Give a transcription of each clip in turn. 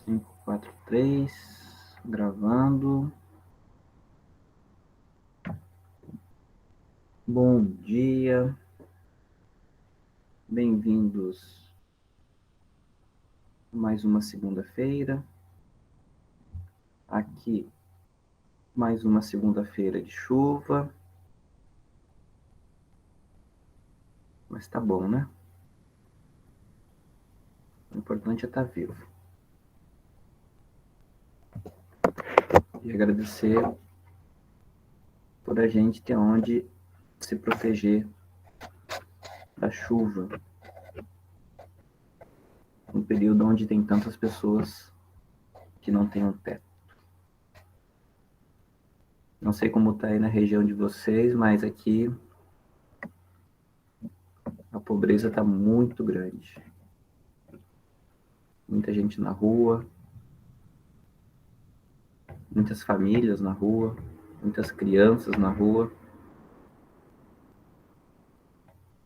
5, 4, 3, gravando. Bom dia, bem-vindos a mais uma segunda-feira. Aqui, mais uma segunda-feira de chuva. Mas tá bom, né? O importante é estar vivo. E agradecer por a gente ter onde se proteger da chuva. Um período onde tem tantas pessoas que não têm um teto. Não sei como tá aí na região de vocês, mas aqui a pobreza tá muito grande. Muita gente na rua, muitas famílias na rua, muitas crianças na rua.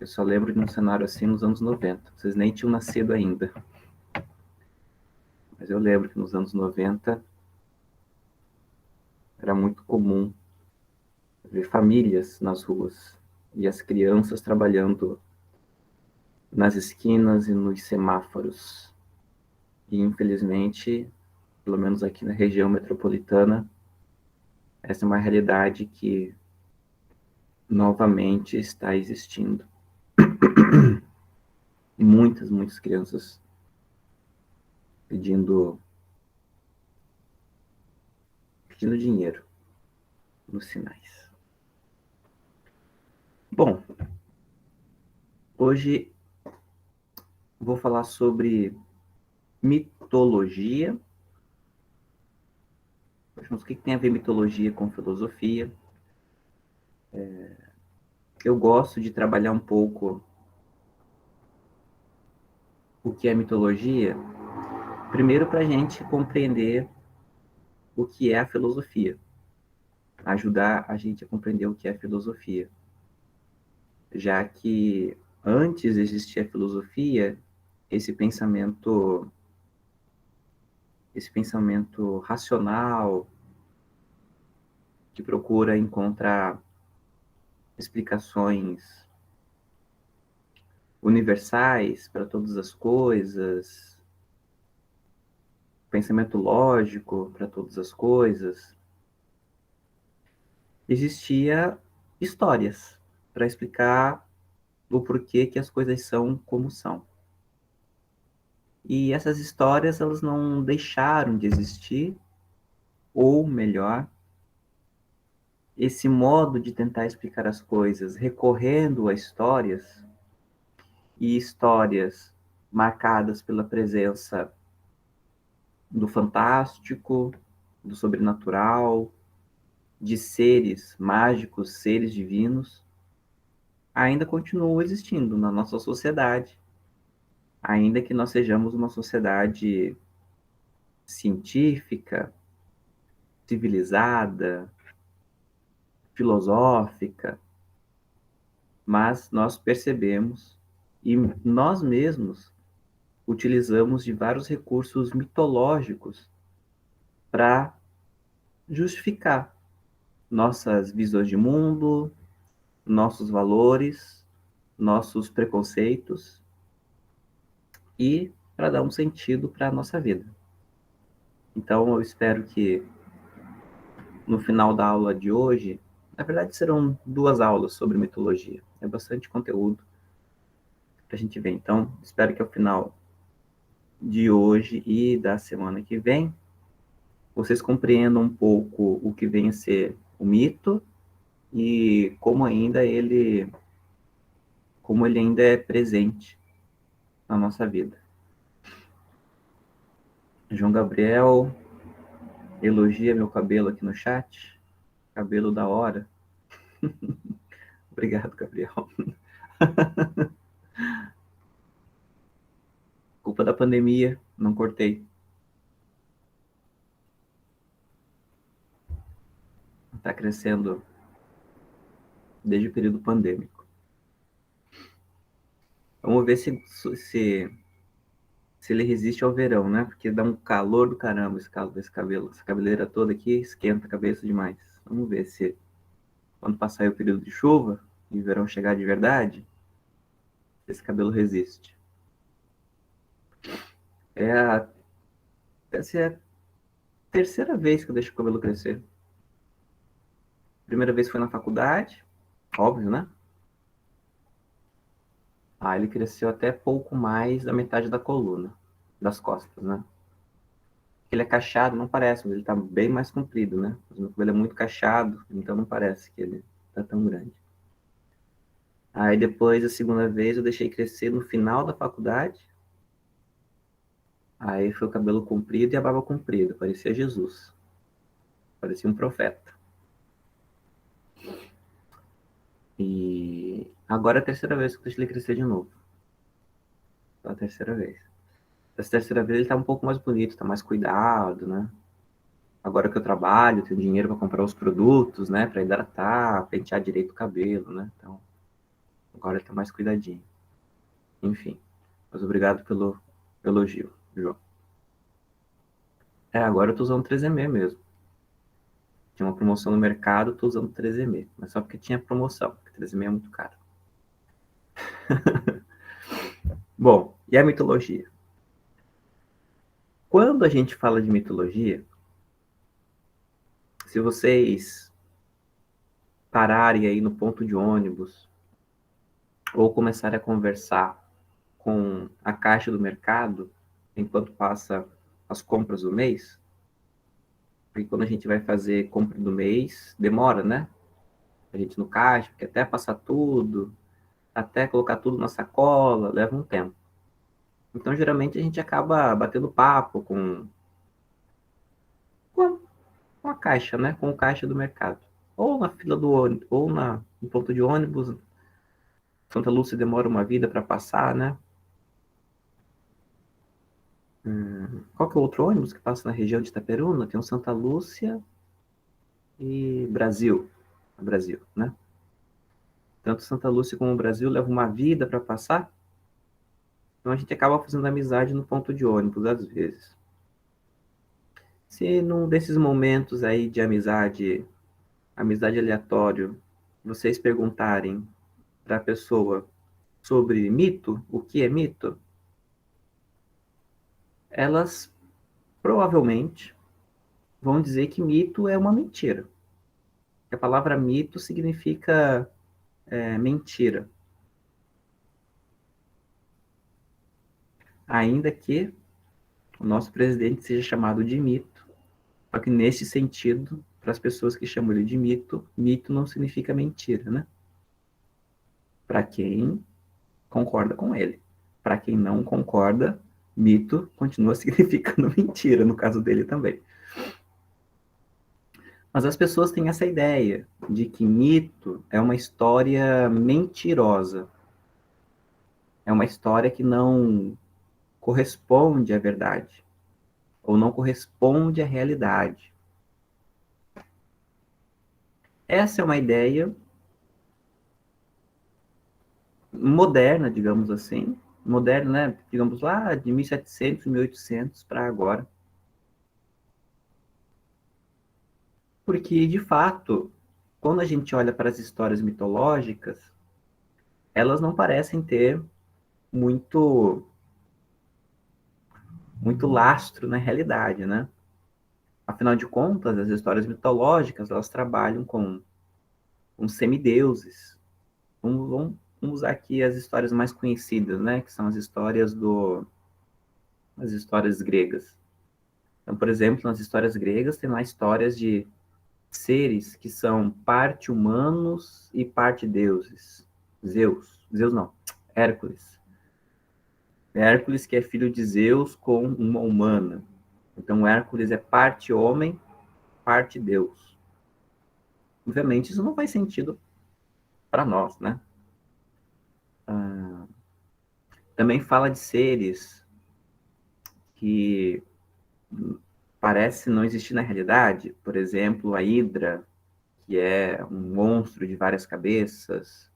Eu só lembro de um cenário assim nos anos 90. Vocês nem tinham nascido ainda. Mas eu lembro que nos anos 90 era muito comum ver famílias nas ruas e as crianças trabalhando nas esquinas e nos semáforos. E infelizmente, pelo menos aqui na região metropolitana, essa é uma realidade que novamente está existindo. Muitas crianças pedindo dinheiro nos sinais. Bom, hoje vou falar sobre mitologia. Mas o que tem a ver mitologia com filosofia? Eu gosto de trabalhar um pouco o que é mitologia, primeiro para a gente compreender o que é a filosofia, ajudar a gente a compreender o que é a filosofia, já que antes de existir a filosofia, esse pensamento racional que procura encontrar explicações universais para todas as coisas, pensamento lógico para todas as coisas, existia histórias para explicar o porquê que as coisas são como são. E essas histórias, elas não deixaram de existir, ou melhor, esse modo de tentar explicar as coisas recorrendo a histórias, e histórias marcadas pela presença do fantástico, do sobrenatural, de seres mágicos, seres divinos, ainda continua existindo na nossa sociedade, ainda que nós sejamos uma sociedade científica, civilizada, filosófica, mas nós percebemos e nós mesmos utilizamos de vários recursos mitológicos para justificar nossas visões de mundo, nossos valores, nossos preconceitos e para dar um sentido para a nossa vida. Então, eu espero que no final da aula de hoje, na verdade serão 2 aulas sobre mitologia, é bastante conteúdo para a gente ver. Então, espero que ao final de hoje e da semana que vem, vocês compreendam um pouco o que vem a ser o mito e como ele ainda é presente na nossa vida. João Gabriel elogia meu cabelo aqui no chat. Cabelo da hora. Obrigado, Gabriel. Culpa da pandemia, não cortei. Está crescendo desde o período pandêmico. Vamos ver se se ele resiste ao verão, né? Porque dá um calor do caramba esse cabelo. Essa cabeleira toda aqui esquenta a cabeça demais. Vamos ver se quando passar aí o período de chuva e o verão chegar de verdade, esse cabelo resiste. É a, essa é a terceira vez que eu deixo o cabelo crescer. Primeira vez foi na faculdade, óbvio, né? Aí ele cresceu até pouco mais da metade da coluna, das costas, né? Ele é cacheado, não parece, mas ele tá bem mais comprido, né? Mas meu cabelo é muito cacheado, então não parece que ele tá tão grande. Aí depois, a segunda vez, eu deixei crescer no final da faculdade. Aí foi o cabelo comprido e a barba comprida, parecia Jesus, parecia um profeta. E agora é a terceira vez que eu deixei ele crescer de novo. É a terceira vez. Essa terceira vez ele tá um pouco mais bonito, tá mais cuidado, né? Agora que eu trabalho, tenho dinheiro para comprar os produtos, né? Para hidratar, pentear direito o cabelo, né? Então, agora ele tá mais cuidadinho. Enfim, mas obrigado pelo elogio, João. É, agora eu tô usando 3M mesmo. Tinha uma promoção no mercado, tô usando 3M. Mas só porque tinha promoção, porque 3M é muito caro. Bom, e a mitologia? Quando a gente fala de mitologia, se vocês pararem aí no ponto de ônibus ou começarem a conversar com a caixa do mercado enquanto passa as compras do mês, porque quando a gente vai fazer compra do mês, demora, né? A gente no caixa, porque até passar tudo, até colocar tudo na sacola, leva um tempo. Então, geralmente, a gente acaba batendo papo com a caixa, né? Com o caixa do mercado. Ou na fila do ônibus, ou no ponto de ônibus. Santa Lúcia demora uma vida para passar, né? Qual que é o outro ônibus que passa na região de Itaperuna? Tem o Santa Lúcia e Brasil. Brasil, né? Tanto Santa Lúcia como o Brasil levam uma vida para passar. Então a gente acaba fazendo amizade no ponto de ônibus, às vezes. Se num desses momentos aí de amizade, amizade aleatório, vocês perguntarem para a pessoa sobre mito, o que é mito, elas provavelmente vão dizer que mito é uma mentira. A palavra mito significa mentira. Ainda que o nosso presidente seja chamado de mito, só que nesse sentido, para as pessoas que chamam ele de mito, mito não significa mentira, né? Para quem concorda com ele. Para quem não concorda, mito continua significando mentira, no caso dele também. Mas as pessoas têm essa ideia de que mito é uma história mentirosa. É uma história que não corresponde à verdade, ou não corresponde à realidade. Essa é uma ideia moderna, digamos assim, moderna, né? Digamos lá de 1700, 1800 para agora. Porque, de fato, quando a gente olha para as histórias mitológicas, elas não parecem ter muito, muito lastro na realidade, né? Afinal de contas, as histórias mitológicas, elas trabalham com semideuses. Vamos usar aqui as histórias mais conhecidas, né? Que são as histórias gregas. Então, por exemplo, nas histórias gregas tem lá histórias de seres que são parte humanos e parte deuses. Zeus não, Hércules. Hércules que é filho de Zeus com uma humana. Então, Hércules é parte homem, parte Deus. Obviamente, isso não faz sentido para nós, né? Também fala de seres que parece não existir na realidade. Por exemplo, a Hidra, que é um monstro de várias cabeças,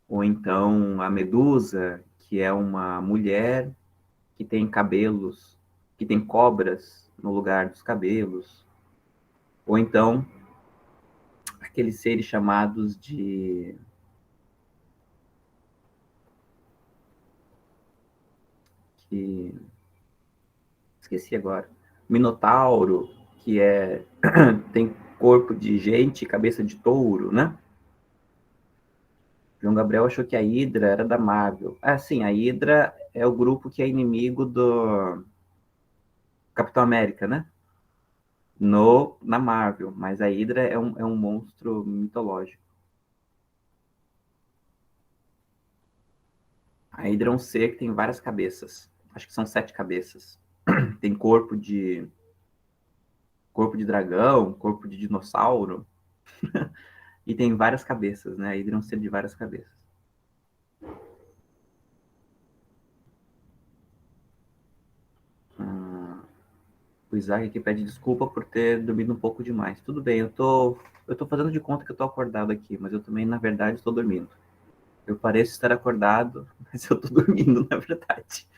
ou então a Medusa, que é uma mulher que tem cabelos, que tem cobras no lugar dos cabelos, ou então aqueles seres chamados de que esqueci agora, Minotauro, que tem corpo de gente e cabeça de touro, né? João Gabriel achou que a Hydra era da Marvel. Ah, sim, a Hydra é o grupo que é inimigo do Capitão América, né? Na Marvel, mas a Hydra é um monstro mitológico. A Hydra é um ser que tem várias cabeças. Acho que são 7 cabeças. Tem corpo de dragão, corpo de dinossauro, e tem várias cabeças, né? A Hydra é um ser de várias cabeças. O Isaac aqui pede desculpa por ter dormido um pouco demais. Tudo bem, eu tô fazendo de conta que eu tô acordado aqui, mas eu também, na verdade, estou dormindo. Eu pareço estar acordado, mas eu tô dormindo, na verdade.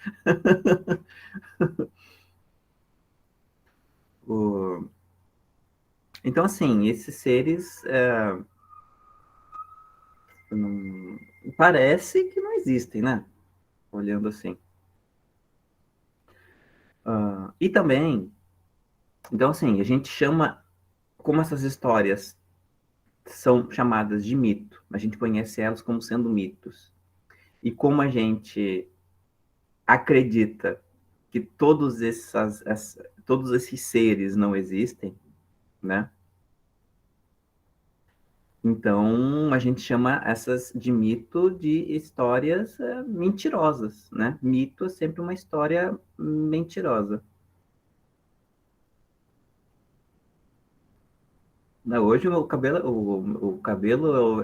o... Então, assim, esses seres não... parece que não existem, né? Olhando assim. E também, então, assim, a gente chama, como essas histórias são chamadas de mito, a gente conhece elas como sendo mitos. E como a gente acredita que todos esses seres não existem, né? Então a gente chama essas de mito de histórias mentirosas, né? Mito é sempre uma história mentirosa. Hoje o cabelo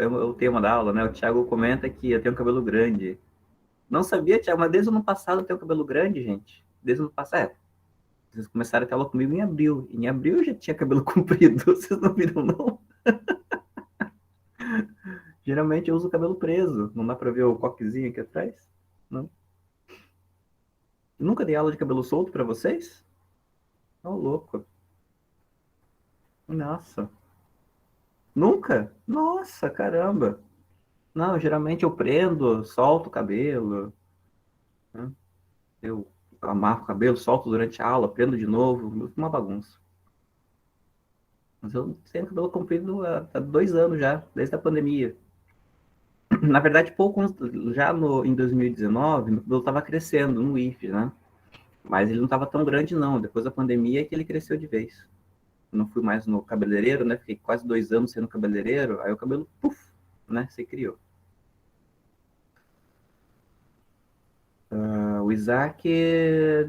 é o tema da aula, né? O Thiago comenta que eu tenho um cabelo grande. Não sabia, Thiago, mas desde o ano passado eu tenho cabelo grande, gente. Desde o ano passado. Vocês começaram a ter aula comigo em abril. Em abril eu já tinha cabelo comprido. Vocês não viram, não? Geralmente eu uso o cabelo preso. Não dá pra ver o coquezinho aqui atrás? Não. Nunca dei aula de cabelo solto pra vocês? Ô, louco. Nossa. Nunca? Nossa, caramba. Não, geralmente eu prendo, solto o cabelo, né? Eu amarro o cabelo, solto durante a aula, prendo de novo, uma bagunça. Mas eu tenho cabelo comprido há 2 anos já, desde a pandemia. Na verdade, já em 2019, meu cabelo estava crescendo no IF, né? Mas ele não estava tão grande, não. Depois da pandemia é que ele cresceu de vez. Eu não fui mais no cabeleireiro, né? Fiquei quase 2 anos sendo cabeleireiro, aí o cabelo, puf, né? Se criou. O Isaac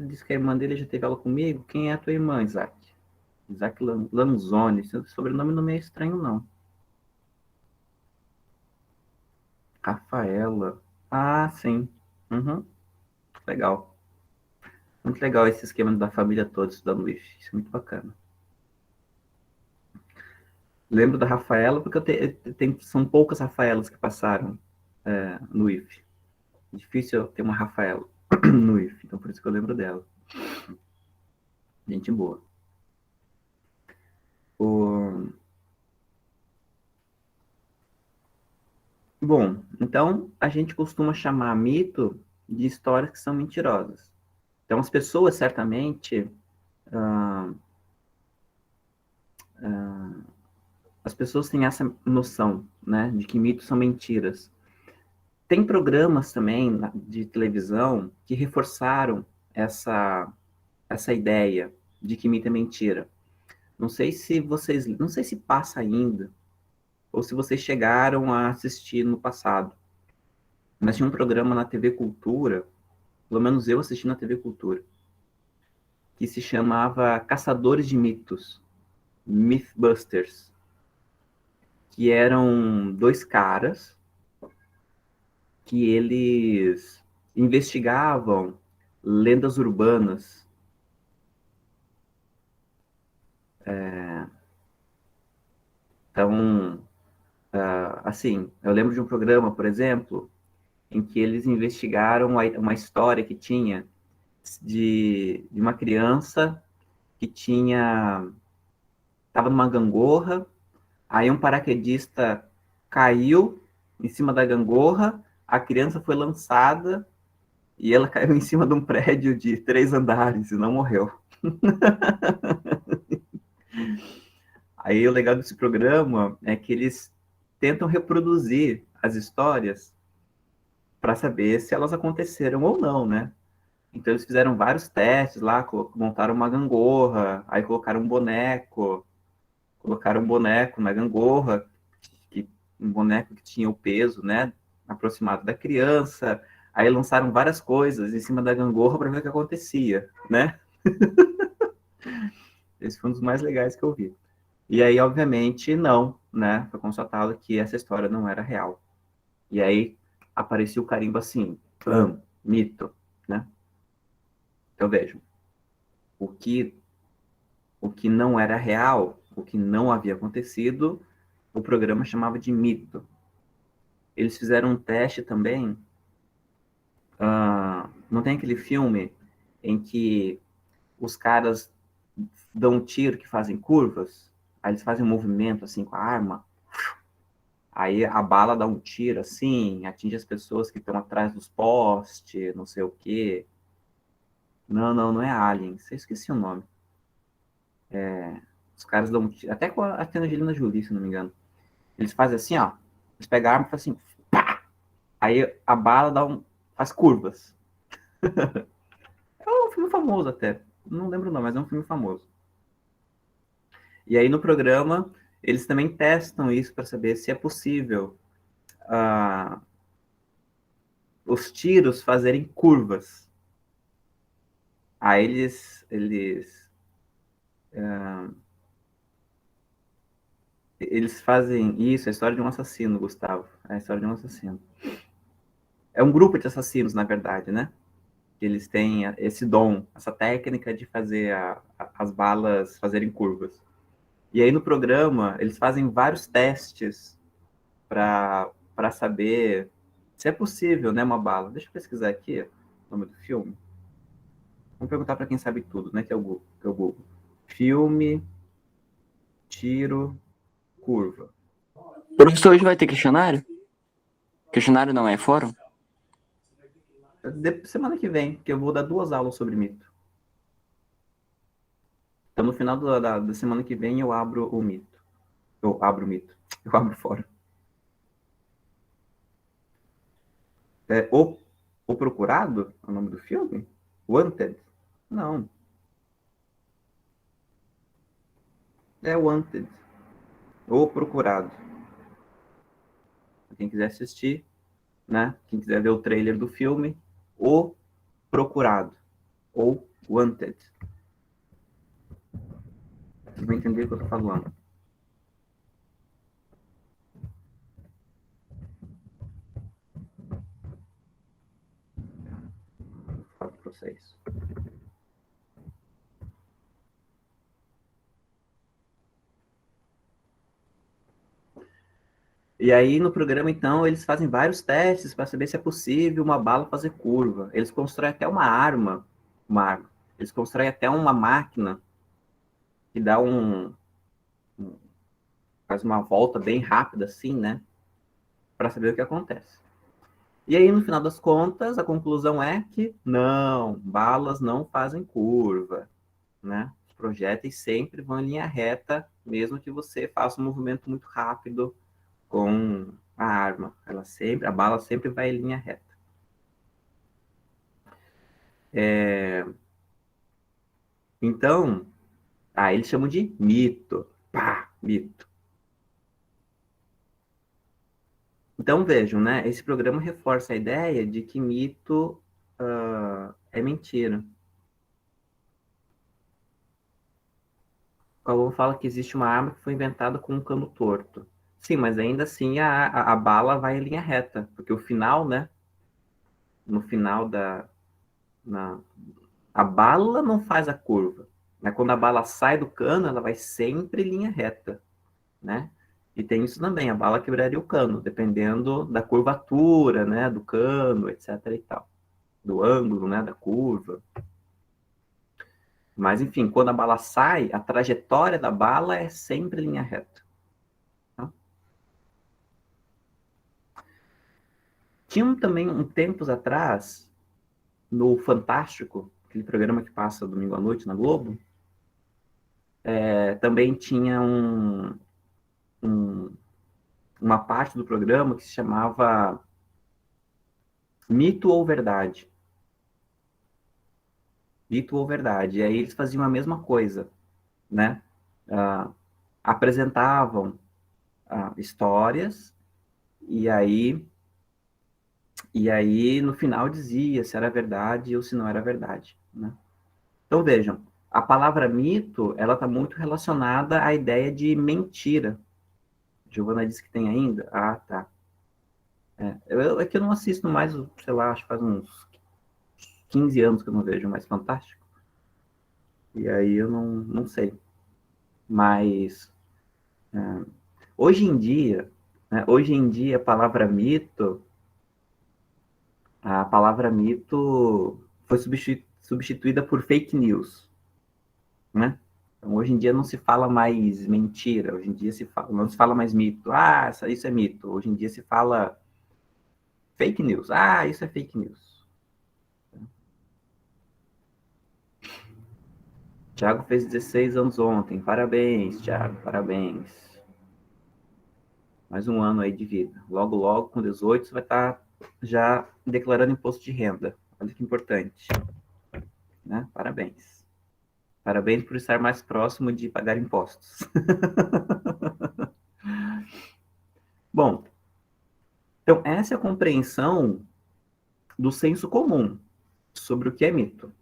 disse que a irmã dele já teve aula comigo. Quem é a tua irmã, Isaac? Isaac Lanzoni. Seu sobrenome não é meio estranho, não. Rafaela. Ah, sim. Uhum. Legal. Muito legal esse esquema da família toda estudando IF. Isso é muito bacana. Lembro da Rafaela porque são poucas Rafaelas que passaram no IF. Difícil ter uma Rafaela no IF, então por isso que eu lembro dela. Gente boa. O... Bom, então a gente costuma chamar mito de histórias que são mentirosas. Então as pessoas certamente ah, as pessoas têm essa noção, né, de que mitos são mentiras. Tem programas também de televisão que reforçaram essa ideia de que mito é mentira. Não sei se passa ainda, ou se vocês chegaram a assistir no passado, mas tinha um programa na TV Cultura, pelo menos eu assisti na TV Cultura, que se chamava Caçadores de Mitos, Mythbusters, que eram dois caras que eles investigavam lendas urbanas. Então, assim, eu lembro de um programa, por exemplo, em que eles investigaram uma história que tinha de uma criança que estava numa gangorra, aí um paraquedista caiu em cima da gangorra, a criança foi lançada e ela caiu em cima de um prédio de 3 andares e não morreu. Aí o legal desse programa é que eles tentam reproduzir as histórias para saber se elas aconteceram ou não, né? Então eles fizeram vários testes lá, montaram uma gangorra, aí colocaram um boneco na gangorra, um boneco que tinha o peso, né, aproximado da criança. Aí lançaram várias coisas em cima da gangorra para ver o que acontecia, né? Esse foi um dos mais legais que eu vi. E aí, obviamente, não, né? Foi constatado que essa história não era real. E aí aparecia o carimbo assim, mito, né? Então vejam, o que o que não era real, o que não havia acontecido, o programa chamava de mito. Eles fizeram um teste também. Não tem aquele filme em que os caras dão um tiro que fazem curvas? Aí eles fazem um movimento assim com a arma. Aí a bala dá um tiro assim, atinge as pessoas que estão atrás dos postes, não sei o quê. Não, não, não é Aliens. Eu esqueci o nome. Os caras dão um tiro. Até com a Angelina Jolie, se não me engano. Eles fazem assim, ó. Eles pegam a arma e fazem assim. Pá! Aí a bala faz curvas. É um filme famoso até. Não lembro não, mas é um filme famoso. E aí no programa eles também testam isso para saber se é possível uh, os tiros fazerem curvas. Aí eles fazem isso, é a história de um assassino, Gustavo. É a história de um assassino. É um grupo de assassinos, na verdade, né? Eles têm esse dom, essa técnica de fazer as balas fazerem curvas. E aí no programa, eles fazem vários testes para saber se é possível, né, uma bala. Deixa eu pesquisar aqui o nome do filme. Vamos perguntar para quem sabe tudo, né, que é o Google. Que é o Google. Filme, tiro, curva. Professor, hoje vai ter questionário? Questionário não é fórum? Semana que vem, que eu vou dar 2 aulas sobre mito. Então, no final da semana que vem, eu abro o mito. Eu abro o mito. Eu abro fora. É, o Procurado? É o nome do filme? Wanted? Não. É Wanted. O Procurado. Quem quiser assistir, né? Quem quiser ver o trailer do filme, O Procurado. Ou Wanted. Vocês vão entender o que eu tô falando. Vou falar pra vocês. E aí, no programa, então, eles fazem vários testes para saber se é possível uma bala fazer curva. Eles constroem até uma arma. Eles constroem até uma máquina que dá faz uma volta bem rápida, assim, né? Para saber o que acontece. E aí, no final das contas, a conclusão é que não, balas não fazem curva, né? Os projéteis sempre vão em linha reta, mesmo que você faça um movimento muito rápido com a arma. A bala sempre vai em linha reta. Então, eles chamam de mito. Pá, mito. Então vejam, né? Esse programa reforça a ideia de que mito é mentira. O Calvão fala que existe uma arma que foi inventada com um cano torto. Sim, mas ainda assim a bala vai em linha reta, porque o final, né? No final na, a bala não faz a curva. Né? Quando a bala sai do cano, ela vai sempre em linha reta, né? E tem isso também, a bala quebraria o cano, dependendo da curvatura, né? Do cano, etc. e tal. Do ângulo, né? Da curva. Mas, enfim, quando a bala sai, a trajetória da bala é sempre linha reta. Tá? Tinha também, tempos atrás, no Fantástico, aquele programa que passa domingo à noite na Globo, também tinha um, uma parte do programa que se chamava Mito ou Verdade. Mito ou Verdade. E aí eles faziam a mesma coisa, né? Ah, apresentavam histórias e aí no final dizia se era verdade ou se não era verdade, né? Então vejam, a palavra mito, ela está muito relacionada à ideia de mentira. Giovana disse que tem ainda? Ah, tá. É que eu não assisto mais, sei lá, acho que faz uns 15 anos que eu não vejo mais Fantástico. E aí eu não sei. Mas hoje em dia, né, a palavra mito foi substituída por fake news, né? Então, hoje em dia não se fala mais mentira, hoje em dia não se fala mais mito. Ah, isso é mito. Hoje em dia se fala fake news. Ah, isso é fake news. Tiago fez 16 anos ontem. Parabéns, Tiago, parabéns. Mais um ano aí de vida. Logo, logo, com 18, você vai estar já declarando imposto de renda. Olha que importante, né? Parabéns. Parabéns por estar mais próximo de pagar impostos. Bom, então essa é a compreensão do senso comum sobre o que é mito.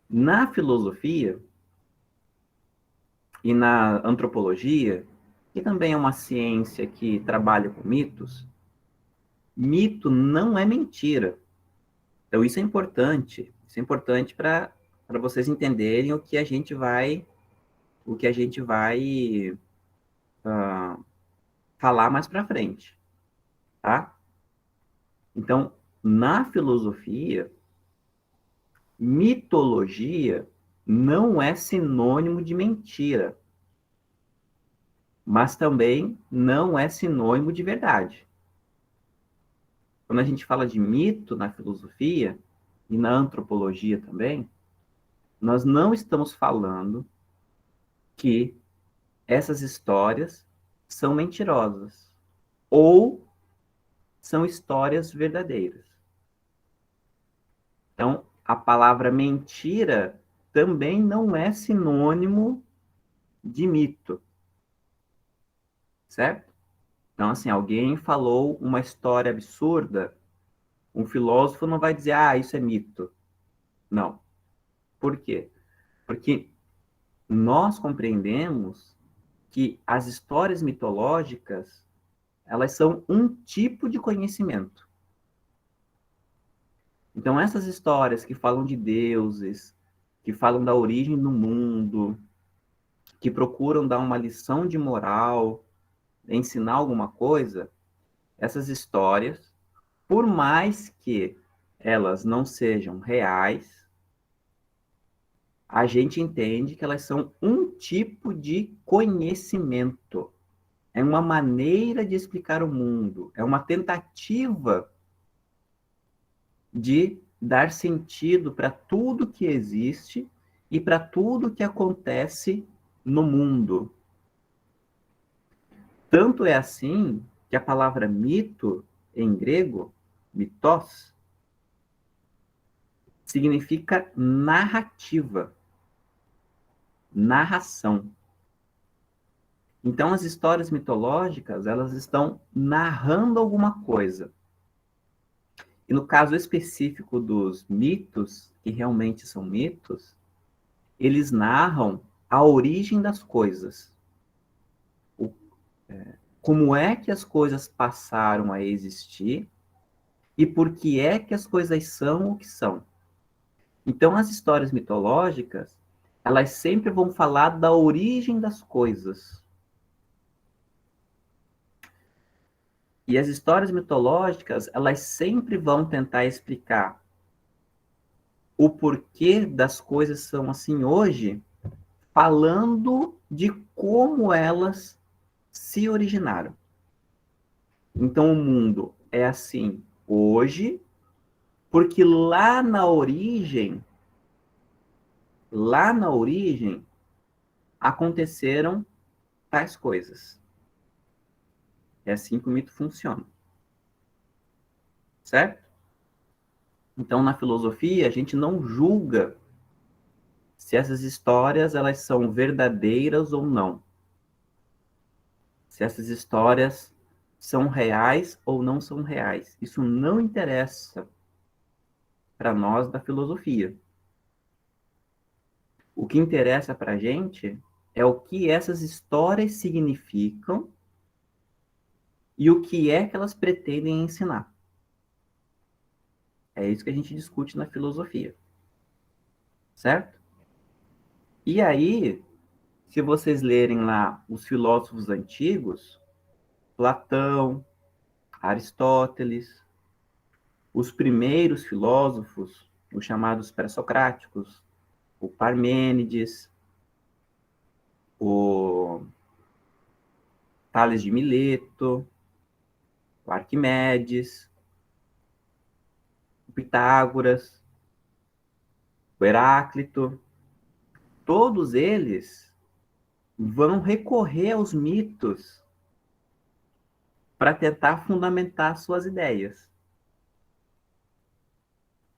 Na filosofia e na antropologia, que também é uma ciência que trabalha com mitos, mito não é mentira. Então isso é importante. Isso é importante para vocês entenderem o que a gente vai falar mais para frente, tá? Então, na filosofia, mitologia não é sinônimo de mentira, mas também não é sinônimo de verdade. Quando a gente fala de mito na filosofia e na antropologia também, nós não estamos falando que essas histórias são mentirosas ou são histórias verdadeiras. Então, a palavra mentira também não é sinônimo de mito, certo? Então, assim, alguém falou uma história absurda, um filósofo não vai dizer, ah, isso é mito. Não. Por quê? Porque nós compreendemos que as histórias mitológicas, elas são um tipo de conhecimento. Então, essas histórias que falam de deuses, que falam da origem do mundo, que procuram dar uma lição de moral, ensinar alguma coisa, essas histórias, por mais que elas não sejam reais, a gente entende que elas são um tipo de conhecimento. É uma maneira de explicar o mundo, é uma tentativa de dar sentido para tudo que existe e para tudo que acontece no mundo. Tanto é assim que a palavra mito, em grego, mitos, significa narrativa, narração. Então, as histórias mitológicas, elas estão narrando alguma coisa. E no caso específico dos mitos, que realmente são mitos, eles narram a origem das coisas. Como é que as coisas passaram a existir e por que é que as coisas são o que são. Então, as histórias mitológicas, elas sempre vão falar da origem das coisas. E as histórias mitológicas, elas sempre vão tentar explicar o porquê das coisas são assim hoje, falando de como elas se originaram. Então, o mundo é assim hoje, porque lá na origem, aconteceram tais coisas. É assim que o mito funciona. Certo? Então, na filosofia, a gente não julga se essas histórias elas são verdadeiras ou não. Se essas histórias são reais ou não são reais. Isso não interessa para nós da filosofia. O que interessa para a gente é o que essas histórias significam e o que é que elas pretendem ensinar. É isso que a gente discute na filosofia. Certo? E aí, se vocês lerem lá os filósofos antigos, Platão, Aristóteles, os primeiros filósofos, os chamados pré-socráticos, o Parmênides, o Tales de Mileto, o Arquimedes, o Pitágoras, o Heráclito, todos eles vão recorrer aos mitos para tentar fundamentar suas ideias.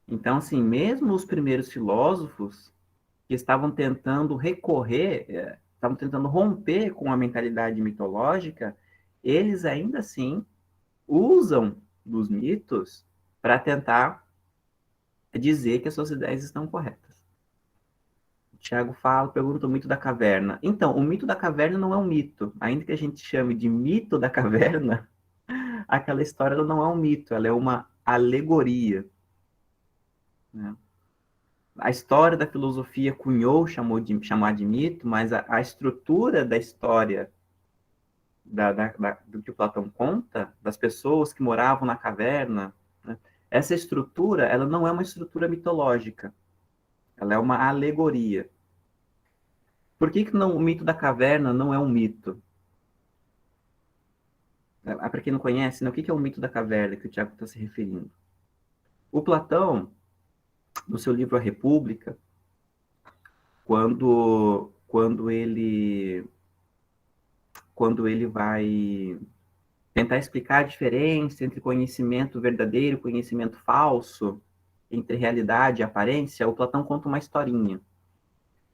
Então, assim, mesmo os primeiros filósofos que estavam tentando estavam tentando romper com a mentalidade mitológica, eles ainda assim usam dos mitos para tentar dizer que as suas ideias estão corretas. O Tiago pergunta o mito da caverna. Então, o mito da caverna não é um mito. Ainda que a gente chame de mito da caverna, aquela história ela não é um mito, ela é uma alegoria. Né? A história da filosofia cunhou chamar de mito, mas a estrutura da história do que o Platão conta, das pessoas que moravam na caverna, né? Essa estrutura, ela não é uma estrutura mitológica, ela é uma alegoria. Por que não, o mito da caverna não é um mito? Para quem não conhece, né, o que é o mito da caverna que o Tiago está se referindo? O Platão, no seu livro A República, quando ele vai tentar explicar a diferença entre conhecimento verdadeiro e conhecimento falso, entre realidade e aparência, o Platão conta uma historinha.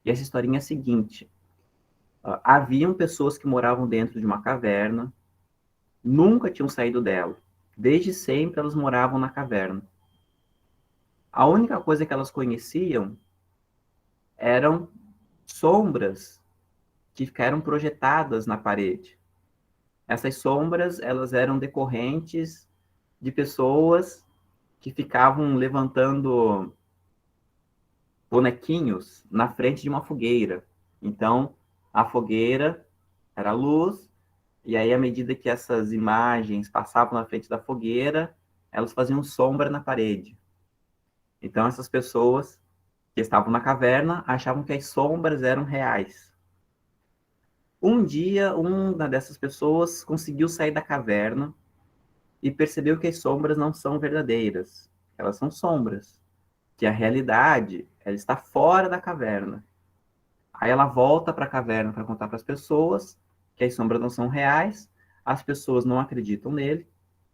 E essa historinha é a seguinte: haviam pessoas que moravam dentro de uma caverna, nunca tinham saído dela. Desde sempre elas moravam na caverna. A única coisa que elas conheciam eram sombras que ficaram projetadas na parede. Essas sombras, elas eram decorrentes de pessoas que ficavam levantando bonequinhos na frente de uma fogueira. Então, a fogueira era a luz, e aí, à medida que essas imagens passavam na frente da fogueira, elas faziam sombra na parede. Então, essas pessoas que estavam na caverna achavam que as sombras eram reais. Um dia, uma dessas pessoas conseguiu sair da caverna e percebeu que as sombras não são verdadeiras. Elas são sombras. Que a realidade, ela está fora da caverna. Aí ela volta para a caverna para contar para as pessoas que as sombras não são reais, as pessoas não acreditam nele,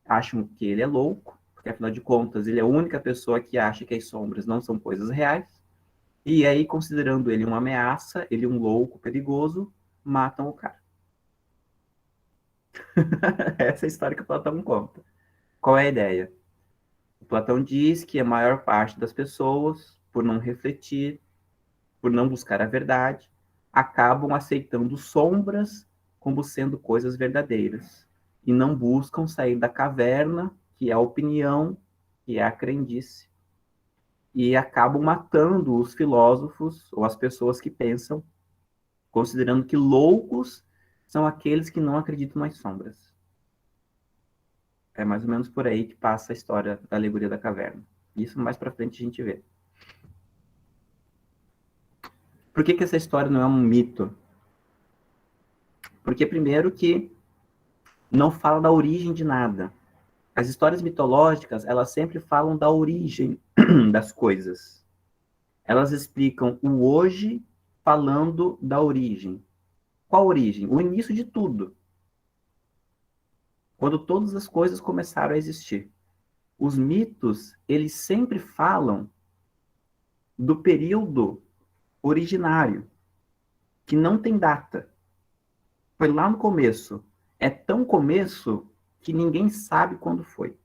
acham que ele é louco, porque afinal de contas ele é a única pessoa que acha que as sombras não são coisas reais, e aí, considerando ele uma ameaça, ele um louco perigoso, matam o cara. Essa é a história que o Platão conta. Qual é a ideia? O Platão diz que a maior parte das pessoas, por não refletir, por não buscar a verdade, acabam aceitando sombras como sendo coisas verdadeiras e não buscam sair da caverna, que é a opinião, que é a crendice, e acabam matando os filósofos ou as pessoas que pensam, considerando que loucos são aqueles que não acreditam nas sombras. É mais ou menos por aí que passa a história da alegoria da caverna. Isso mais para frente a gente vê. Por que essa história não é um mito? Porque, primeiro, que não fala da origem de nada. As histórias mitológicas, elas sempre falam da origem das coisas. Elas explicam o hoje falando da origem. Qual origem? O início de tudo. Quando todas as coisas começaram a existir. Os mitos, eles sempre falam do período originário, que não tem data. Foi lá no começo. É tão começo que ninguém sabe quando foi.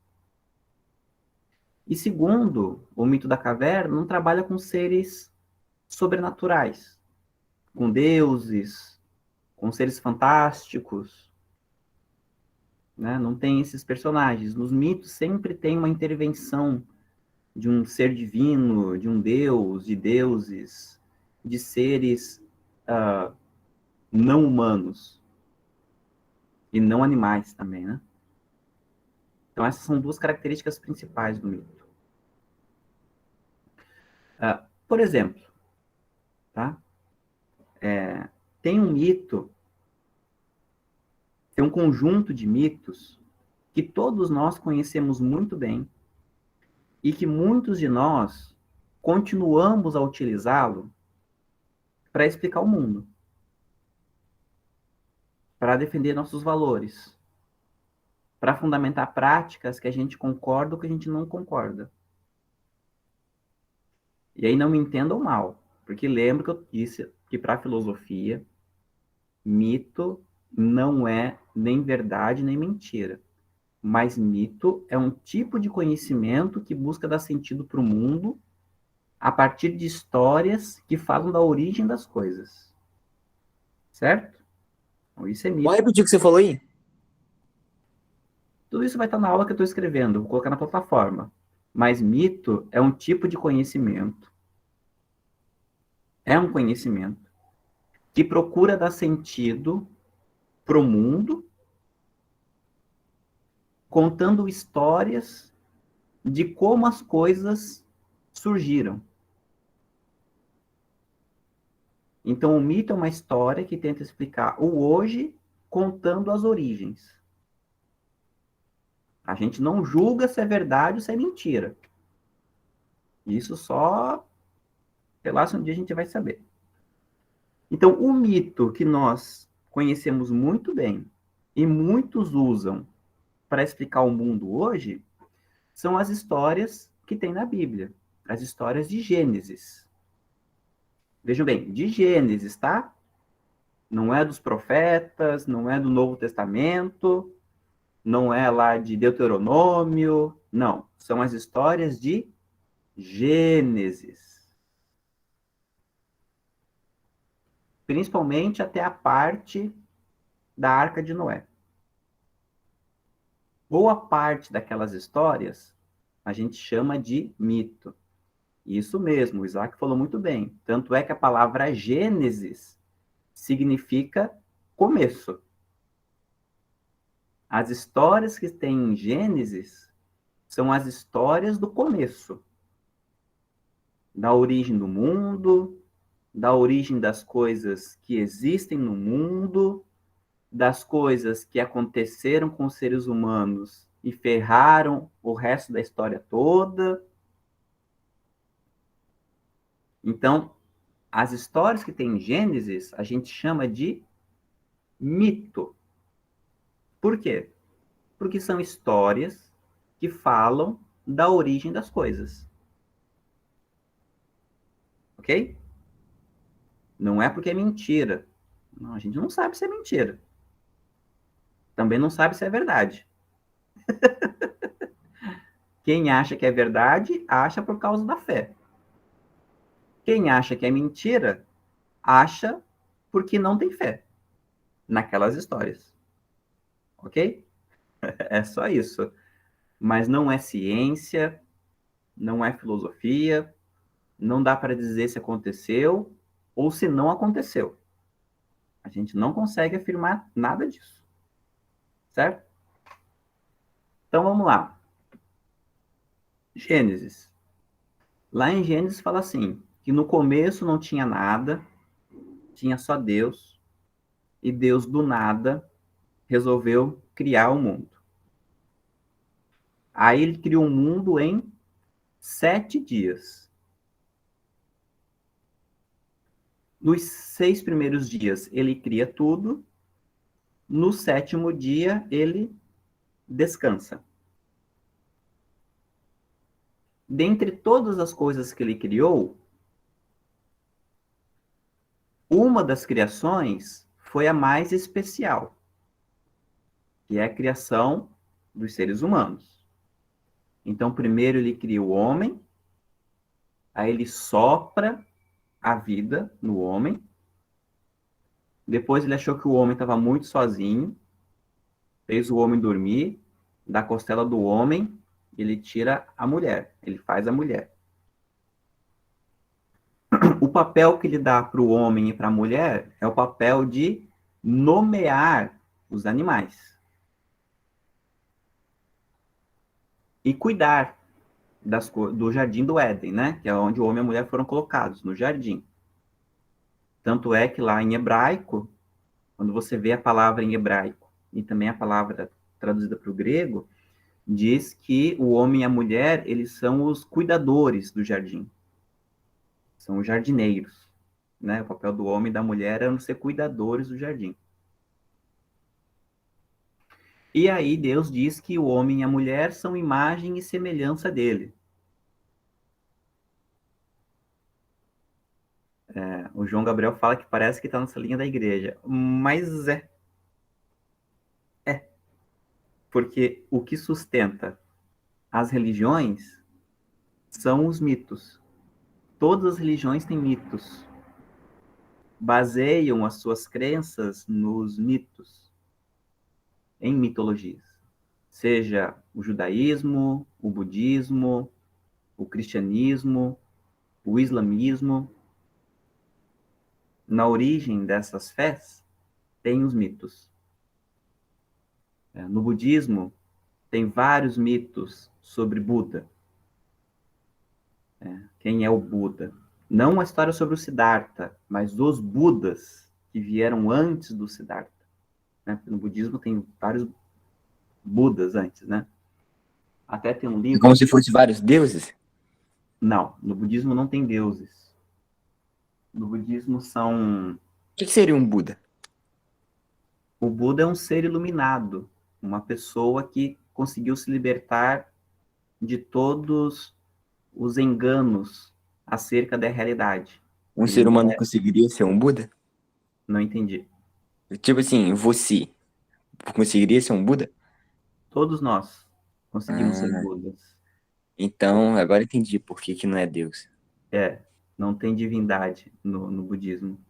E segundo, o mito da caverna não trabalha com seres sobrenaturais, com deuses, com seres fantásticos, né? Não tem esses personagens. Nos mitos sempre tem uma intervenção de um ser divino, de um deus, de deuses, de seres não humanos e não animais também, né? Então essas são duas características principais do mito. Por exemplo, tá? Tem um mito, tem um conjunto de mitos que todos nós conhecemos muito bem e que muitos de nós continuamos a utilizá-lo para explicar o mundo, para defender nossos valores, para fundamentar práticas que a gente concorda ou que a gente não concorda. E aí não me entendam mal, porque lembra que eu disse que para a filosofia, mito não é nem verdade nem mentira. Mas mito é um tipo de conhecimento que busca dar sentido para o mundo a partir de histórias que falam da origem das coisas. Certo? Então, isso é Pode mito. repetir o que você falou aí? Tudo isso vai estar na aula que eu estou escrevendo, vou colocar na plataforma. Mas mito é um tipo de conhecimento, é um conhecimento que procura dar sentido para o mundo, contando histórias de como as coisas surgiram. Então, o mito é uma história que tenta explicar o hoje contando as origens. A gente não julga se é verdade ou se é mentira. Isso só, sei lá, se um dia a gente vai saber. Então, o mito que nós conhecemos muito bem e muitos usam para explicar o mundo hoje são as histórias que tem na Bíblia, as histórias de Gênesis. Vejam bem, de Gênesis, tá? Não é dos profetas, não é do Novo Testamento, não é lá de Deuteronômio, não. São as histórias de Gênesis. Principalmente até a parte da Arca de Noé. Boa parte daquelas histórias a gente chama de mito. Isso mesmo, o Isaac falou muito bem. Tanto é que a palavra Gênesis significa começo. As histórias que tem em Gênesis são as histórias do começo. Da origem do mundo, da origem das coisas que existem no mundo, das coisas que aconteceram com os seres humanos e ferraram o resto da história toda. Então, as histórias que tem em Gênesis, a gente chama de mito. Por quê? Porque são histórias que falam da origem das coisas. Ok? Não é porque é mentira. Não, a gente não sabe se é mentira. Também não sabe se é verdade. Quem acha que é verdade, acha por causa da fé. Quem acha que é mentira, acha porque não tem fé naquelas histórias. Ok? É só isso. Mas não é ciência, não é filosofia, não dá para dizer se aconteceu ou se não aconteceu. A gente não consegue afirmar nada disso. Certo? Então vamos lá. Gênesis. Lá em Gênesis fala assim, que no começo não tinha nada, tinha só Deus, e Deus do nada resolveu criar o mundo. Aí ele criou o mundo em 7 dias. Nos 6 primeiros dias ele cria tudo, no 7º dia ele descansa. Dentre todas as coisas que ele criou, uma das criações foi a mais especial, que é a criação dos seres humanos. Então, primeiro ele cria o homem, aí ele sopra a vida no homem, depois ele achou que o homem estava muito sozinho, fez o homem dormir, da costela do homem, ele tira a mulher, ele faz a mulher. O papel que ele dá para o homem e para a mulher é o papel de nomear os animais e cuidar do jardim do Éden, né? Que é onde o homem e a mulher foram colocados, no jardim. Tanto é que lá em hebraico, quando você vê a palavra em hebraico e também a palavra traduzida para o grego, diz que o homem e a mulher, eles são os cuidadores do jardim. São os jardineiros, né? O papel do homem e da mulher é ser cuidadores do jardim. E aí Deus diz que o homem e a mulher são imagem e semelhança dele. O João Gabriel fala que parece que está nessa linha da igreja, mas porque o que sustenta as religiões são os mitos. Todas as religiões têm mitos. Baseiam as suas crenças nos mitos, em mitologias. Seja o judaísmo, o budismo, o cristianismo, o islamismo. Na origem dessas fés, tem os mitos. No budismo, tem vários mitos sobre Buda. Quem é o Buda? Não uma história sobre o Siddhartha, mas os Budas que vieram antes do Siddhartha. Né? No budismo tem vários Budas antes, né? Até tem um É livro... como se fosse vários deuses? Não, no budismo não tem deuses. No budismo são... O que seria um Buda? O Buda é um ser iluminado, uma pessoa que conseguiu se libertar de todos os enganos acerca da realidade. Um Ele ser não humano é... conseguiria ser um Buda? Não entendi. Tipo assim, você conseguiria ser um Buda? Todos nós conseguimos ser Ah, Budas. então agora entendi por que que não é Deus. É, não tem divindade no budismo.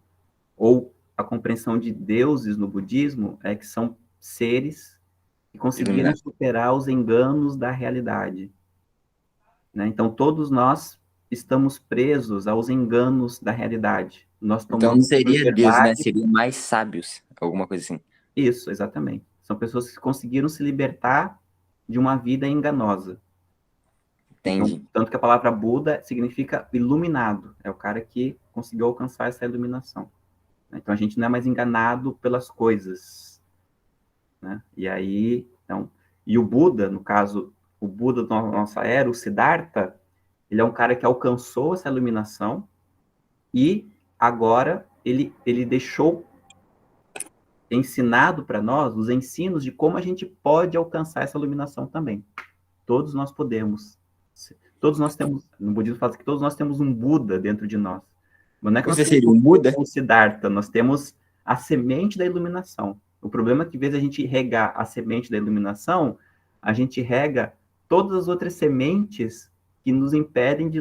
Ou a compreensão de deuses no budismo é que são seres que conseguiram Iluminado. superar os enganos da realidade. Né? Então, todos nós estamos presos aos enganos da realidade. Nós Então não tomamos por seria Deus, né? verdade Seria mais sábios, alguma coisa assim. isso, exatamente. São pessoas que conseguiram se libertar de uma vida enganosa. Então, Entendi. tanto que a palavra Buda significa iluminado. É o cara que conseguiu alcançar essa iluminação. Então, a gente não é mais enganado pelas coisas. Né? E aí, então... E o Buda, no caso, o Buda da nossa era, o Siddhartha, ele é um cara que alcançou essa iluminação e agora ele deixou ensinado para nós os ensinos de como a gente pode alcançar essa iluminação também. Todos nós podemos. Todos nós temos, no budismo fala que todos nós temos um Buda dentro de nós. Mas não é que nós Você temos seria um Buda? um Siddhartha, nós temos a semente da iluminação. O problema é que, em vez de a gente regar a semente da iluminação, a gente rega todas as outras sementes que nos impedem de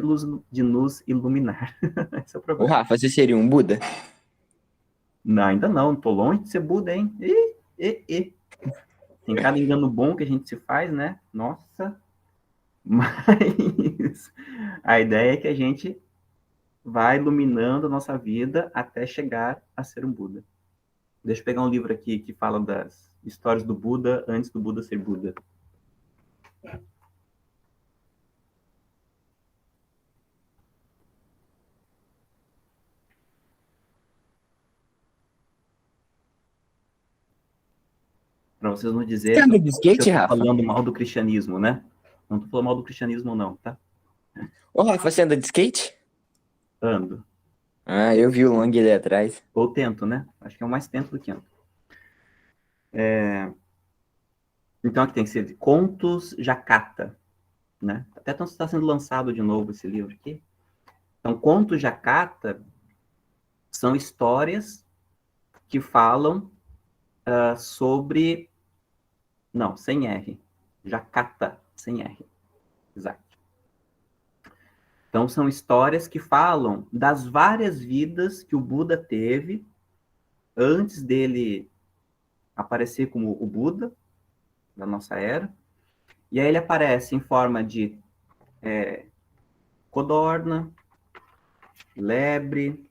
nos iluminar. Esse é o Ô, problema. Rafa, você seria um Buda? Não, ainda não, tô longe de ser Buda, hein? Tem cada engano bom que a gente se faz, né? Nossa. Mas a ideia é que a gente vai iluminando a nossa vida até chegar a ser um Buda. Deixa eu pegar um livro aqui que fala das histórias do Buda antes do Buda ser Buda. Para vocês não Você dizerem anda de que eu skate, tô Rafa? falando mal do cristianismo, né? Não tô falando mal do cristianismo, não, tá? Ô, Rafa, você anda de skate? Ando. Ah, eu vi o Long ali atrás. Ou tento, né? Acho que é o mais tento do que ando. Então, aqui tem que ser Contos Jacata, né? Até está sendo lançado de novo esse livro aqui. Então, Contos Jacata são histórias que falam sobre... Não, sem R. Jacata, sem R. Exato. Então, são histórias que falam das várias vidas que o Buda teve antes dele aparecer como o Buda, da nossa era. E aí ele aparece em forma de codorna, lebre,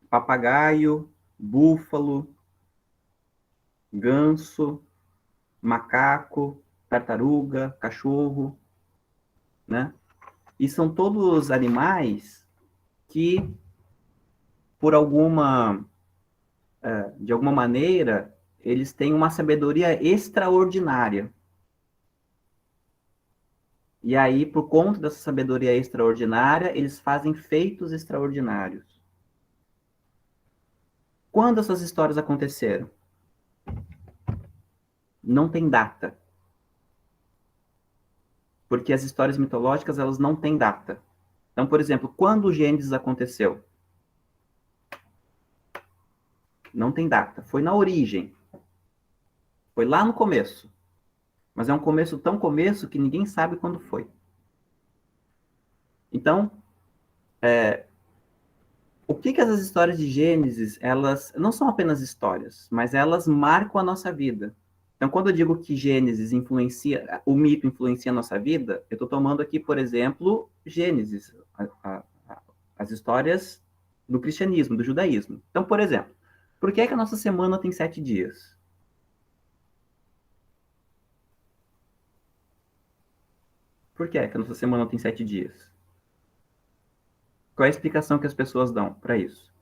papagaio, búfalo, ganso, macaco, tartaruga, cachorro, né? E são todos animais que, por de alguma maneira, eles têm uma sabedoria extraordinária. E aí, por conta dessa sabedoria extraordinária, eles fazem feitos extraordinários. Quando essas histórias aconteceram? Não tem data. Porque as histórias mitológicas, elas não têm data. Então, por exemplo, quando o Gênesis aconteceu? Não tem data. Foi na origem. Foi lá no começo. Mas é um começo tão começo que ninguém sabe quando foi. Então, o que essas histórias de Gênesis, elas não são apenas histórias, mas elas marcam a nossa vida. Então, quando eu digo que Gênesis influencia, o mito influencia a nossa vida, eu estou tomando aqui, por exemplo, Gênesis, as histórias do cristianismo, do judaísmo. Então, por exemplo, por que a nossa semana tem 7 dias? Por que a nossa semana tem 7 dias? Qual é a explicação que as pessoas dão para isso?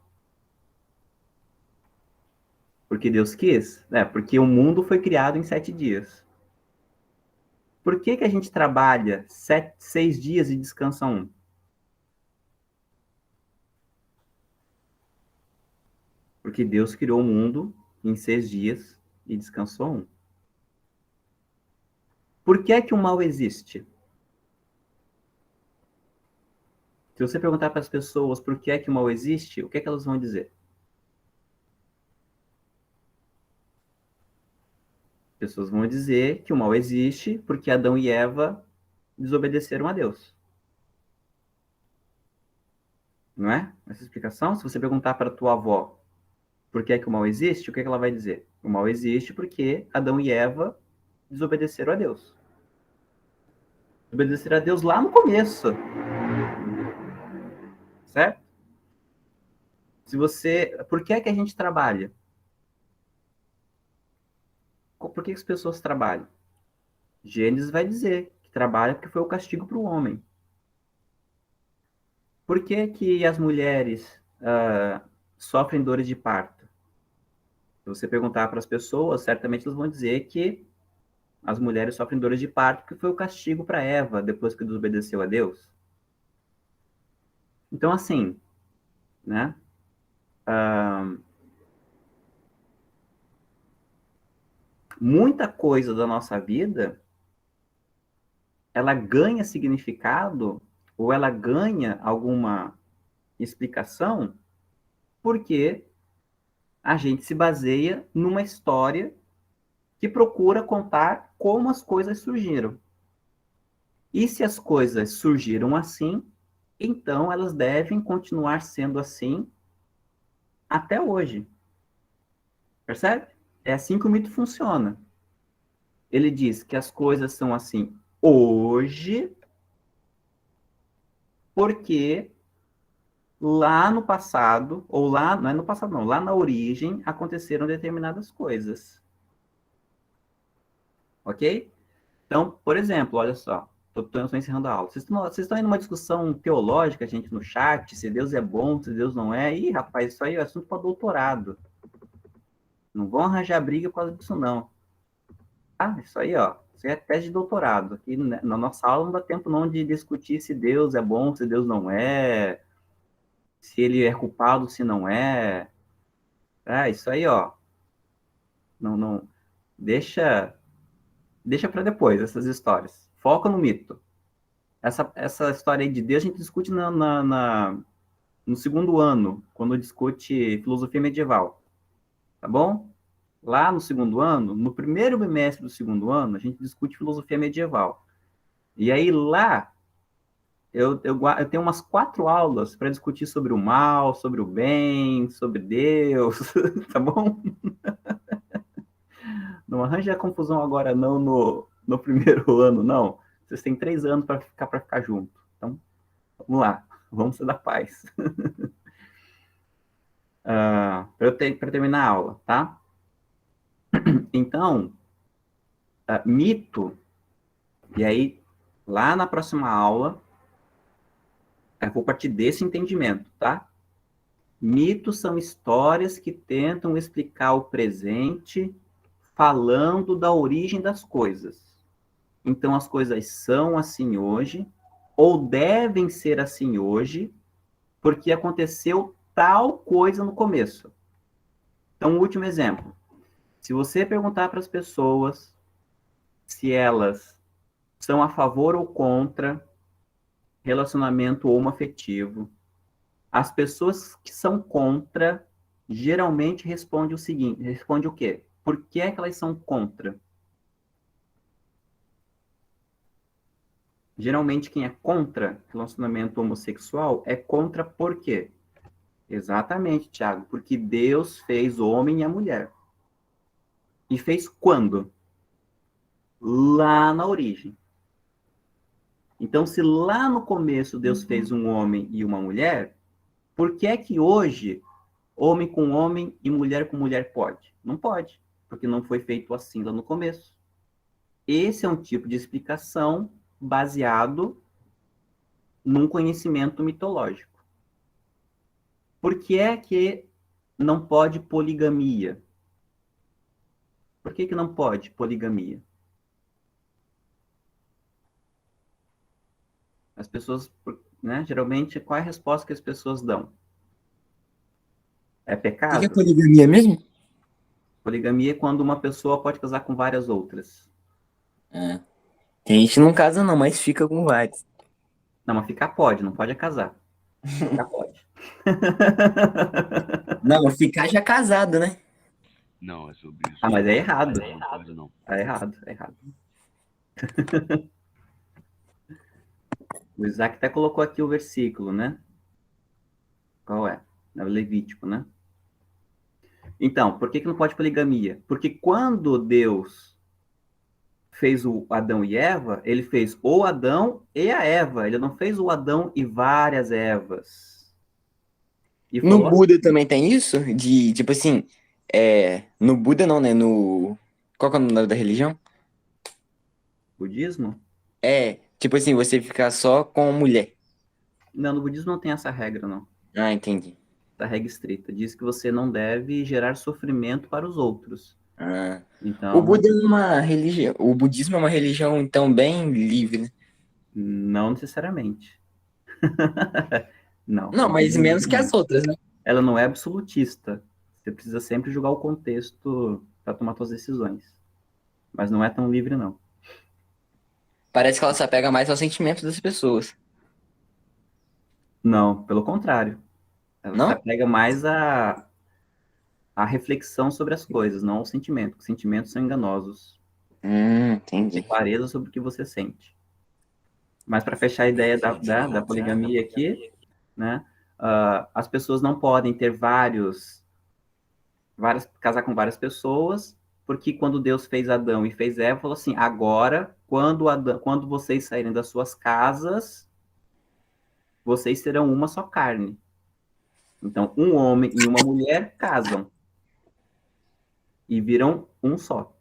Porque Deus quis? Porque o mundo foi criado em 7 dias. Por que a gente trabalha 6 dias e descansa um? Porque Deus criou o mundo em 6 dias e descansou um. Por que o mal existe? Se você perguntar para as pessoas por que o mal existe, o que elas vão dizer? As pessoas vão dizer que o mal existe porque Adão e Eva desobedeceram a Deus. Não é? Essa explicação, se você perguntar para a tua avó por que o mal existe, o que ela vai dizer? O mal existe porque Adão e Eva desobedeceram a Deus. Desobedeceram a Deus lá no começo. Certo? Por que a gente trabalha? Por que as pessoas trabalham? Gênesis vai dizer que trabalha porque foi o castigo para o homem. Por que as mulheres sofrem dores de parto? Se você perguntar para as pessoas, certamente elas vão dizer que as mulheres sofrem dores de parto porque foi o castigo para Eva depois que desobedeceu a Deus. Então, assim, né? Muita coisa da nossa vida, ela ganha significado ou ela ganha alguma explicação porque a gente se baseia numa história que procura contar como as coisas surgiram. E se as coisas surgiram assim, então elas devem continuar sendo assim até hoje. Percebe? É assim que o mito funciona. Ele diz que as coisas são assim hoje, porque lá no passado, ou lá, não é no passado, não, lá na origem, aconteceram determinadas coisas. Ok? Então, por exemplo, olha só, estou encerrando a aula. Vocês estão em uma discussão teológica, gente, no chat, se Deus é bom, se Deus não é. Ih, rapaz, isso aí é assunto para doutorado. Não vão arranjar briga por causa disso, não. Ah, isso aí, ó. Isso aí é tese de doutorado. Aqui né, na nossa aula não dá tempo não de discutir se Deus é bom, se Deus não é, se ele é culpado, se não é. Ah, isso aí, ó. Não, não. Deixa para depois essas histórias. Foca no mito. Essa história aí de Deus a gente discute no segundo ano, quando discute filosofia medieval. Tá bom? Lá no segundo ano, no primeiro bimestre do segundo ano, a gente discute filosofia medieval. E aí lá, eu tenho umas 4 aulas para discutir sobre o mal, sobre o bem, sobre Deus, tá bom? Não arranja confusão agora não no primeiro ano, não. Vocês têm 3 anos para ficar junto. Então, vamos lá, vamos ser da paz. Para terminar a aula, tá? Então, mito, e aí, lá na próxima aula, eu vou partir desse entendimento, tá? Mitos são histórias que tentam explicar o presente falando da origem das coisas. Então, as coisas são assim hoje, ou devem ser assim hoje, porque aconteceu tal coisa no começo. Então, o último exemplo. Se você perguntar para as pessoas se elas são a favor ou contra relacionamento homoafetivo, as pessoas que são contra geralmente respondem o seguinte, responde o quê? Por que é que elas são contra? Geralmente quem é contra relacionamento homossexual é contra por quê? Exatamente, Tiago, porque Deus fez o homem e a mulher. E fez quando? Lá na origem. Então, se lá no começo Deus fez um homem e uma mulher, por que é que hoje homem com homem e mulher com mulher pode? Não pode, porque não foi feito assim lá no começo. Esse é um tipo de explicação baseado num conhecimento mitológico. Por que é que não pode poligamia? Por que não pode poligamia? As pessoas, né, geralmente, qual é a resposta que as pessoas dão? É O que é pecado? poligamia mesmo? Poligamia é quando uma pessoa pode casar com várias outras. Ah, tem gente que não casa não, mas fica com vários. Não, mas ficar pode, não pode é casar. Ficar pode. Não, ficar já casado, né? Não, é sobre isso. Ah, mas é Não errado. concordo, não. É errado, é errado. O Isaac até colocou aqui o versículo, né? Qual é? É o Levítico, né? Então, por que não pode poligamia? Porque quando Deus fez o Adão e Eva, ele fez o Adão e a Eva. Ele não fez o Adão e várias Evas. E No falou assim, Buda também tem isso? De, tipo assim, no Buda não, né? No... Qual que é o nome da religião? budismo? É, tipo assim, você ficar só com mulher. Não, no budismo não tem essa regra, não. Ah, entendi. Essa regra estrita. Diz que você não deve gerar sofrimento para os outros. Ah. O Então, Buda é uma religião. O budismo é uma religião, então, bem livre, né? não necessariamente. Não, Não, não é mas bem menos livre, que as não. outras, né? Ela não é absolutista. Você precisa sempre julgar o contexto para tomar suas decisões. Mas não é tão livre, não. Parece que ela se apega mais aos sentimentos das pessoas. Não, pelo contrário. Ela se Não? apega mais à reflexão sobre as coisas, não ao sentimento. Os sentimentos são enganosos. Tem que ter Entendi. clareza sobre o que você sente. Mas para fechar a ideia da poligamia aqui, né? As pessoas não podem ter casar com várias pessoas, porque quando Deus fez Adão e fez Eva, falou assim: agora, quando vocês saírem das suas casas, vocês serão uma só carne. Então, um homem e uma mulher casam e viram um só.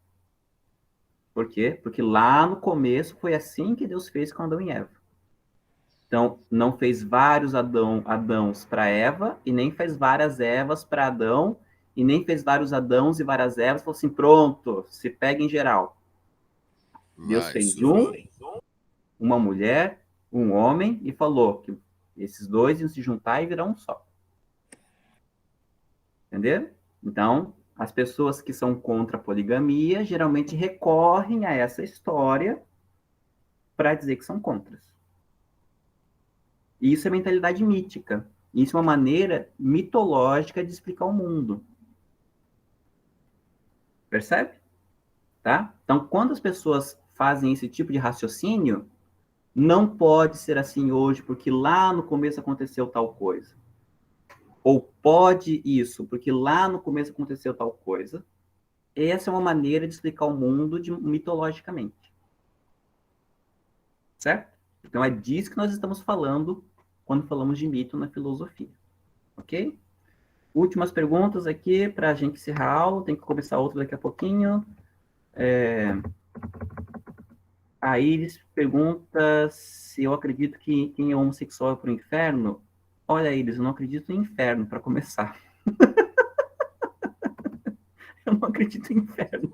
Por quê? Porque lá no começo foi assim que Deus fez com Adão e Eva. Então, não fez vários Adãos para Eva e nem fez várias Evas para Adão e nem fez vários Adãos e várias Evas, falou assim, pronto, se pega em geral. Deus Vai, fez sofrer. uma mulher, um homem, e falou que esses dois iam se juntar e virar um só. Entendeu? Então, as pessoas que são contra a poligamia geralmente recorrem a essa história para dizer que são contras. E isso é mentalidade mítica. Isso é uma maneira mitológica de explicar o mundo. Percebe? Tá? Então, quando as pessoas fazem esse tipo de raciocínio, não pode ser assim hoje, porque lá no começo aconteceu tal coisa. Ou pode isso, porque lá no começo aconteceu tal coisa. Essa é uma maneira de explicar o mundo mitologicamente. Certo? Então, é disso que nós estamos falando quando falamos de mito na filosofia. Ok? Últimas perguntas aqui para a gente encerrar a aula. Tem que começar outra daqui a pouquinho. A Iris pergunta se eu acredito que quem é homossexual é para o inferno. Olha, Iris, eu não acredito em inferno, para começar. Eu não acredito em inferno.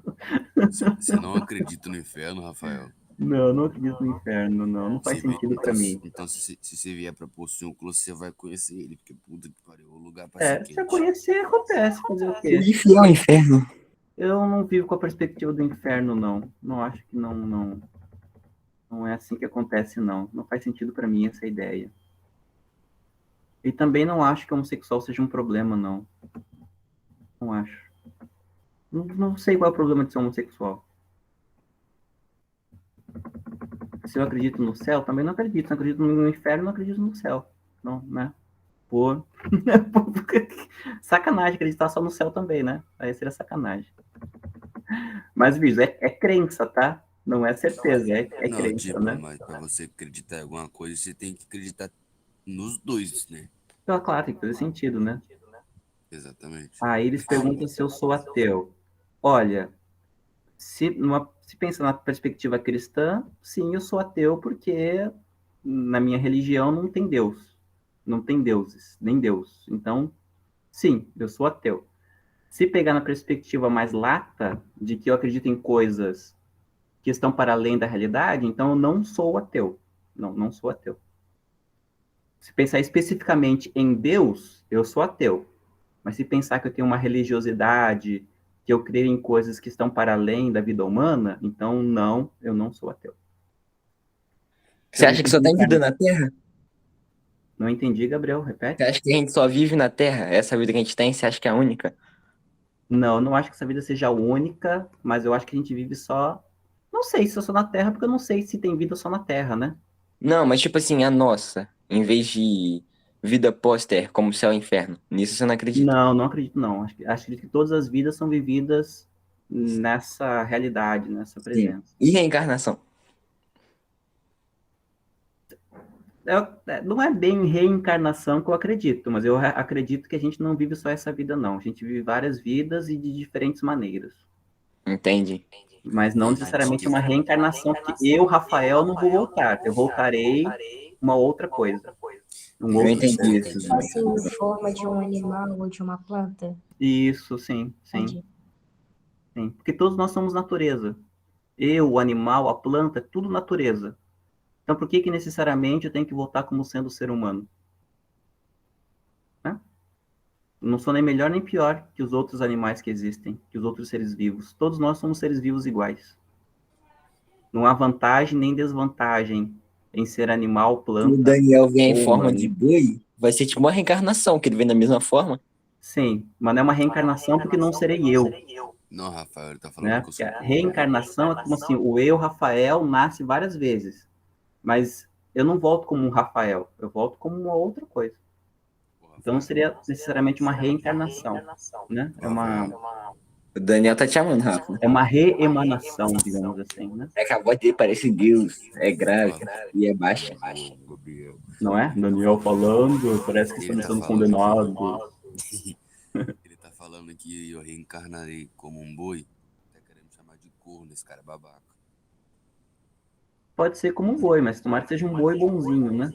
Você não acredita no inferno, Rafael? Não, eu não acredito no inferno, não. Não faz sentido para mim. Então, se você vier pra Poçúnculo, você vai conhecer ele, porque puta que pariu, o lugar pra ser Se quente. eu conhecer, acontece. Fazer o quê? E fiel ao inferno. Eu não vivo com a perspectiva do inferno, não. Não acho que não é assim que acontece, não. Não faz sentido para mim essa ideia. E também não acho que homossexual seja um problema, não. Não acho. Não sei qual é o problema de ser homossexual. Se eu acredito no céu, também não acredito. Se eu acredito no inferno, não acredito no céu. Não, né? Por... sacanagem acreditar só no céu também, né? Aí seria sacanagem. Mas, bicho, é crença, tá? Não é certeza, é Não, crença, tipo, né? mas pra você acreditar em alguma coisa, você tem que acreditar nos dois, né? Então, claro, tem que fazer sentido, né? Exatamente. Aí eles perguntam se eu sou ateu. Olha, se pensa na perspectiva cristã, sim, eu sou ateu porque na minha religião não tem Deus. Não tem deuses, nem Deus. Então, sim, eu sou ateu. Se pegar na perspectiva mais lata, de que eu acredito em coisas que estão para além da realidade, então eu não sou ateu. Não, não sou ateu. Se pensar especificamente em Deus, eu sou ateu. Mas se pensar que eu tenho uma religiosidade, que eu creio em coisas que estão para além da vida humana, então não, eu não sou ateu. Você acha que só tem vida na Terra? Não entendi, Gabriel, Você repete. acha que a gente só vive na Terra? Essa vida que a gente tem, você acha que é a única? Não, eu não acho que essa vida seja única, mas eu acho que a gente vive só. Não sei se eu sou na Terra, porque eu não sei se tem vida só na Terra, né? Não, mas tipo assim, a nossa, em vez de vida pós-terra, como céu e inferno. Nisso você não acredita. Não, não acredito, não. Acho que todas as vidas são vividas nessa realidade, nessa Sim. presença. E reencarnação? Não é bem reencarnação que eu acredito, mas eu acredito que a gente não vive só essa vida, não. A gente vive várias vidas e de diferentes maneiras. Entende? Mas não E a gente necessariamente que. uma reencarnação, porque eu, Rafael, não vou voltar. Eu voltarei uma outra coisa. Um Eu outro entendi ser. isso. Tipo assim, em forma de um animal ou de uma planta? Isso, sim, sim, Entendi. sim. Porque todos nós somos natureza. Eu, o animal, a planta, é tudo natureza. Então, por que que necessariamente eu tenho que voltar como sendo ser humano? Né? Não sou nem melhor nem pior que os outros animais que existem, que os outros seres vivos. Todos nós somos seres vivos iguais. Não há vantagem nem desvantagem em ser animal, Se o planta Daniel vier em ou forma de humano. boi, vai ser tipo uma reencarnação, que ele vem da mesma forma. Sim, mas não é uma reencarnação porque não serei eu, Não, Rafael, ele tá falando né? que eu Porque sou a burro. reencarnação é como assim, o eu, Rafael, nasce várias vezes, mas eu não volto como um Rafael, eu volto como uma outra coisa. Ô, Então não Rafael. seria necessariamente uma reencarnação, né? Ô, Rafael. O Daniel tá te amando, Rafa. É uma reemanação, digamos assim, né? É que a voz dele parece Deus, é grave Ô, e é baixa. ô, Gabriel. Não é? Daniel falando, parece que Ele estamos tá sendo falando condenados. Ele tá falando que eu reencarnarei como um boi. Tá querendo me chamar de corno, esse cara é babaca. Pode ser como um boi, mas tomara que seja um boi bonzinho, né?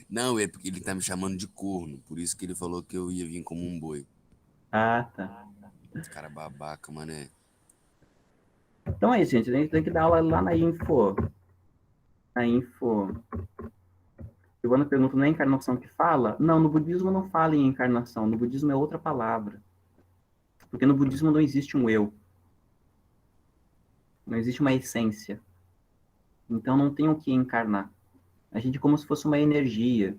Não, é porque ele tá me chamando de corno. Por isso que ele falou que eu ia vir como um boi. Ah, tá. Esse cara babaca, mané. Então é isso, gente. A gente tem que dar aula lá na info. Na info. Giovana pergunta, não é encarnação que fala? Não, no budismo não fala em encarnação. No budismo é outra palavra. Porque no budismo não existe um eu. Não existe uma essência. Então não tem o que encarnar. A gente é como se fosse uma energia.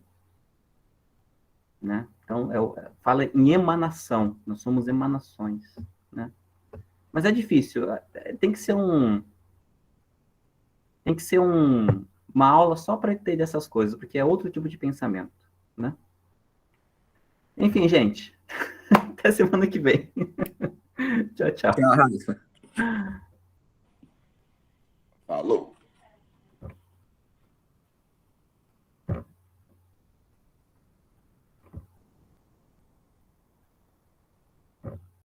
Né? Então, fala em emanação. Nós somos emanações. Né? Mas é difícil. Tem que ser uma aula só para ter dessas coisas, porque é outro tipo de pensamento, né? Enfim, gente. Até semana que vem. Tchau, tchau. Falou.